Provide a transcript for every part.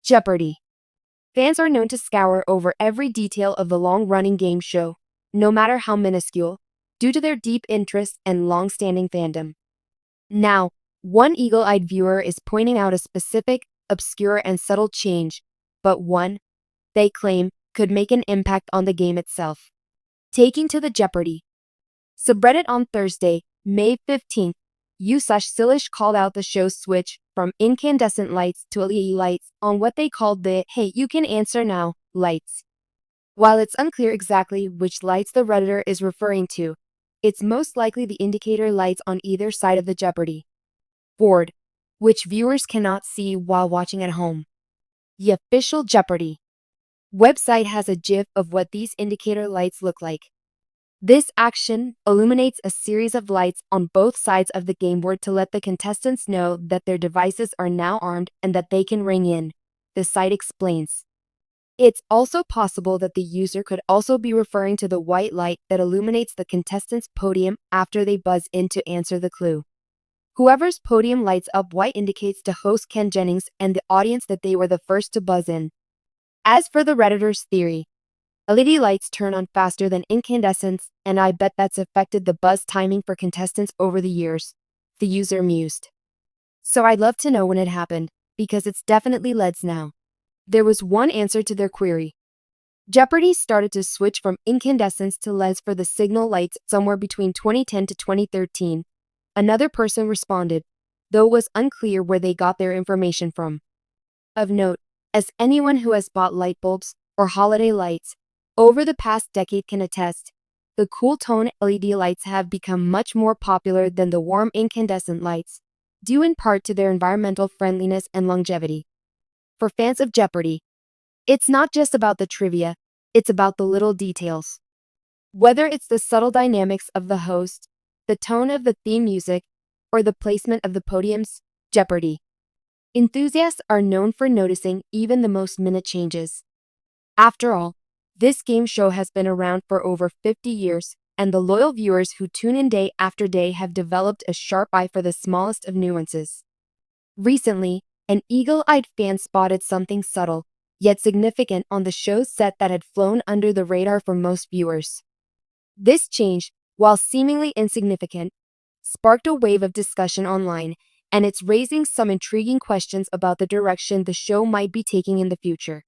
Jeopardy! Fans are known to scour over every detail of the long-running game show, no matter how minuscule, due to their deep interest and long-standing fandom. Now, one eagle-eyed viewer is pointing out a specific, obscure, and subtle change, but one, they claim, could make an impact on the game itself. Taking to the Jeopardy! Subreddit on Thursday, May 15th, u/Silish called out the show's switch from incandescent lights to LED lights on what they called the "Hey, you can answer now" lights. While it's unclear exactly which lights the Redditor is referring to, it's most likely the indicator lights on either side of the Jeopardy! board, which viewers cannot see while watching at home. The official Jeopardy! website has a GIF of what these indicator lights look like. This action illuminates a series of lights on both sides of the game board to let the contestants know that their devices are now armed and that they can ring in, the site explains. It's also possible that the user could also be referring to the white light that illuminates the contestant's podium after they buzz in to answer the clue. Whoever's podium lights up white indicates to host Ken Jennings and the audience that they were the first to buzz in. As for the Redditor's theory, LED lights turn on faster than incandescents, and I bet that's affected the buzz timing for contestants over the years, the user mused. So I'd love to know when it happened, because it's definitely LEDs now. There was one answer to their query. Jeopardy! Started to switch from incandescents to LEDs for the signal lights somewhere between 2010 to 2013. Another person responded, though it was unclear where they got their information from. Of note, as anyone who has bought light bulbs or holiday lights over the past decade can attest, the cool tone LED lights have become much more popular than the warm incandescent lights, due in part to their environmental friendliness and longevity. For fans of Jeopardy! It's not just about the trivia, it's about the little details. Whether it's the subtle dynamics of the host, the tone of the theme music, or the placement of the podiums, Jeopardy! Enthusiasts are known for noticing even the most minute changes. After all, this game show has been around for over 50 years, and the loyal viewers who tune in day after day have developed a sharp eye for the smallest of nuances. Recently, an eagle-eyed fan spotted something subtle, yet significant on the show's set that had flown under the radar for most viewers. This change, while seemingly insignificant, sparked a wave of discussion online, and it's raising some intriguing questions about the direction the show might be taking in the future.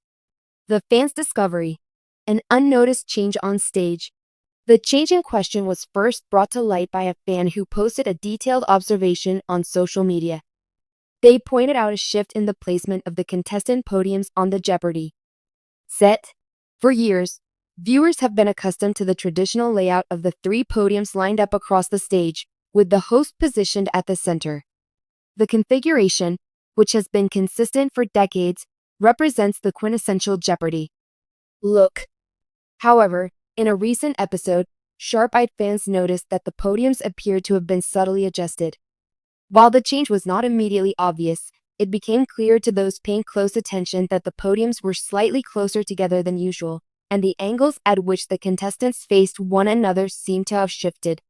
The fan's discovery, an unnoticed change on stage. The change in question was first brought to light by a fan who posted a detailed observation on social media. They pointed out a shift in the placement of the contestant podiums on the Jeopardy! set. For years, viewers have been accustomed to the traditional layout of the three podiums lined up across the stage, with the host positioned at the center. The configuration, which has been consistent for decades, represents the quintessential Jeopardy! look. However, in a recent episode, sharp-eyed fans noticed that the podiums appeared to have been subtly adjusted. While the change was not immediately obvious, it became clear to those paying close attention that the podiums were slightly closer together than usual, and the angles at which the contestants faced one another seemed to have shifted.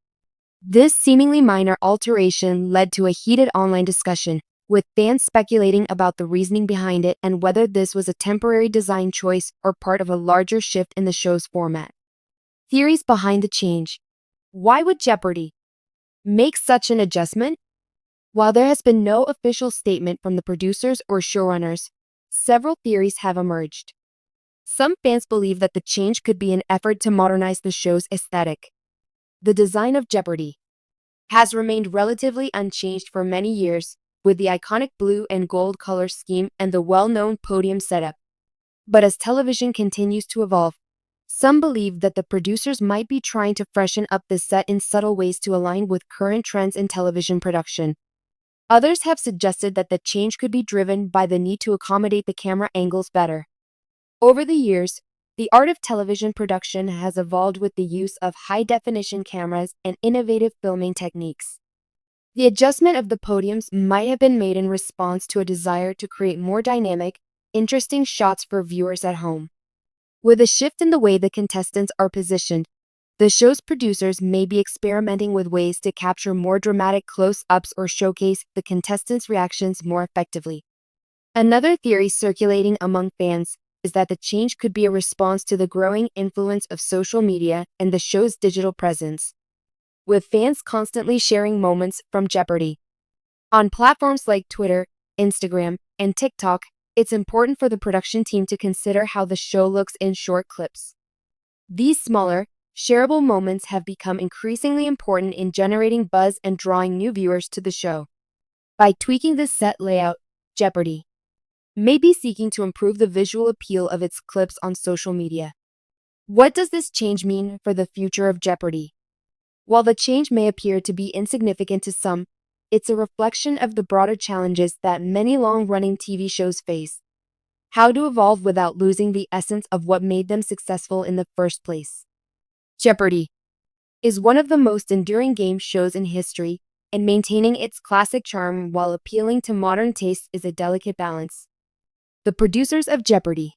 This seemingly minor alteration led to a heated online discussion, with fans speculating about the reasoning behind it and whether this was a temporary design choice or part of a larger shift in the show's format. Theories behind the change. Why would Jeopardy! make such an adjustment? While there has been no official statement from the producers or showrunners, several theories have emerged. Some fans believe that the change could be an effort to modernize the show's aesthetic. The design of Jeopardy! has remained relatively unchanged for many years, with the iconic blue and gold color scheme and the well-known podium setup. But as television continues to evolve, some believe that the producers might be trying to freshen up the set in subtle ways to align with current trends in television production. Others have suggested that the change could be driven by the need to accommodate the camera angles better. Over the years, the art of television production has evolved with the use of high-definition cameras and innovative filming techniques. The adjustment of the podiums might have been made in response to a desire to create more dynamic, interesting shots for viewers at home. With a shift in the way the contestants are positioned, the show's producers may be experimenting with ways to capture more dramatic close-ups or showcase the contestants' reactions more effectively. Another theory circulating among fans is that the change could be a response to the growing influence of social media and the show's digital presence, with fans constantly sharing moments from Jeopardy! On platforms like Twitter, Instagram, and TikTok, it's important for the production team to consider how the show looks in short clips. These smaller, shareable moments have become increasingly important in generating buzz and drawing new viewers to the show. By tweaking the set layout, Jeopardy! May be seeking to improve the visual appeal of its clips on social media. What does this change mean for the future of Jeopardy! While the change may appear to be insignificant to some, it's a reflection of the broader challenges that many long-running TV shows face. How to evolve without losing the essence of what made them successful in the first place. Jeopardy! Is one of the most enduring game shows in history, and maintaining its classic charm while appealing to modern tastes is a delicate balance. The producers of Jeopardy!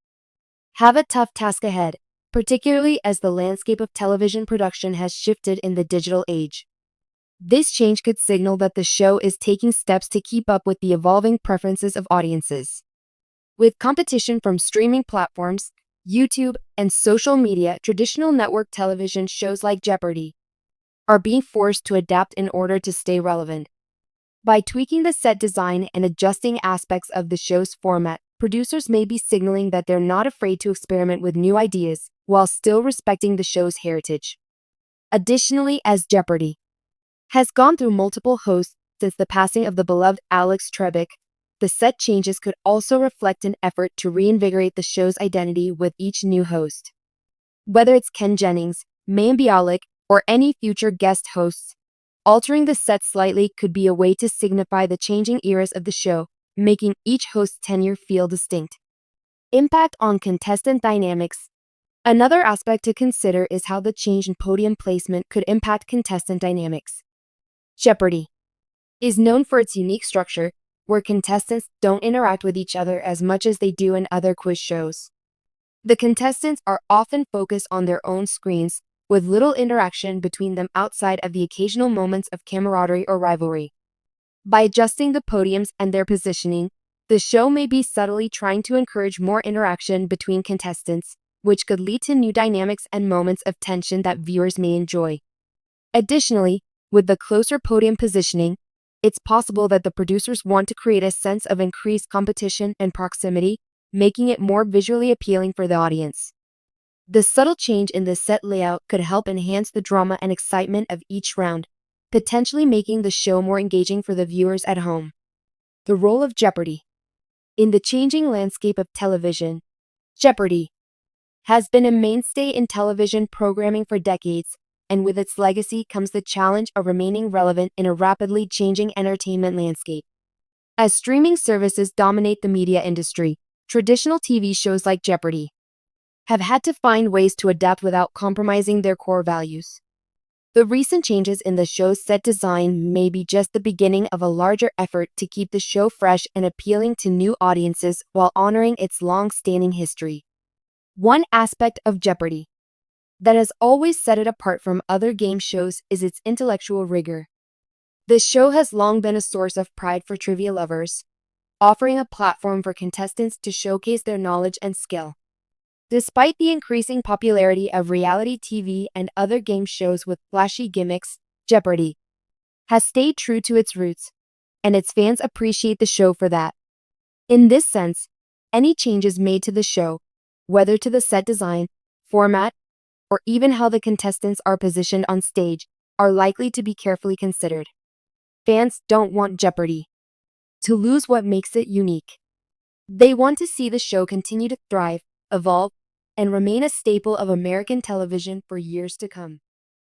Have a tough task ahead, particularly as the landscape of television production has shifted in the digital age. This change could signal that the show is taking steps to keep up with the evolving preferences of audiences. With competition from streaming platforms, YouTube, and social media, traditional network television shows like Jeopardy! Are being forced to adapt in order to stay relevant. By tweaking the set design and adjusting aspects of the show's format, producers may be signaling that they're not afraid to experiment with new ideas while still respecting the show's heritage. Additionally, as Jeopardy! Has gone through multiple hosts since the passing of the beloved Alex Trebek, the set changes could also reflect an effort to reinvigorate the show's identity with each new host. Whether it's Ken Jennings, Mayim Bialik, or any future guest hosts, altering the set slightly could be a way to signify the changing eras of the show, making each host's tenure feel distinct. Impact on contestant dynamics. Another aspect to consider is how the change in podium placement could impact contestant dynamics. Jeopardy! Is known for its unique structure, where contestants don't interact with each other as much as they do in other quiz shows. The contestants are often focused on their own screens, with little interaction between them outside of the occasional moments of camaraderie or rivalry. By adjusting the podiums and their positioning, the show may be subtly trying to encourage more interaction between contestants, which could lead to new dynamics and moments of tension that viewers may enjoy. Additionally, with the closer podium positioning, it's possible that the producers want to create a sense of increased competition and proximity, making it more visually appealing for the audience. The subtle change in the set layout could help enhance the drama and excitement of each round, potentially making the show more engaging for the viewers at home. The role of Jeopardy! In the changing landscape of television, Jeopardy! Has been a mainstay in television programming for decades, and with its legacy comes the challenge of remaining relevant in a rapidly changing entertainment landscape. As streaming services dominate the media industry, traditional TV shows like Jeopardy! Have had to find ways to adapt without compromising their core values. The recent changes in the show's set design may be just the beginning of a larger effort to keep the show fresh and appealing to new audiences while honoring its long-standing history. One aspect of Jeopardy! That has always set it apart from other game shows is its intellectual rigor. The show has long been a source of pride for trivia lovers, offering a platform for contestants to showcase their knowledge and skill. Despite the increasing popularity of reality TV and other game shows with flashy gimmicks, Jeopardy! Has stayed true to its roots, and its fans appreciate the show for that. In this sense, any changes made to the show, whether to the set design, format, or even how the contestants are positioned on stage, are likely to be carefully considered. Fans don't want Jeopardy! To lose what makes it unique. They want to see the show continue to thrive, evolve, and remain a staple of American television for years to come.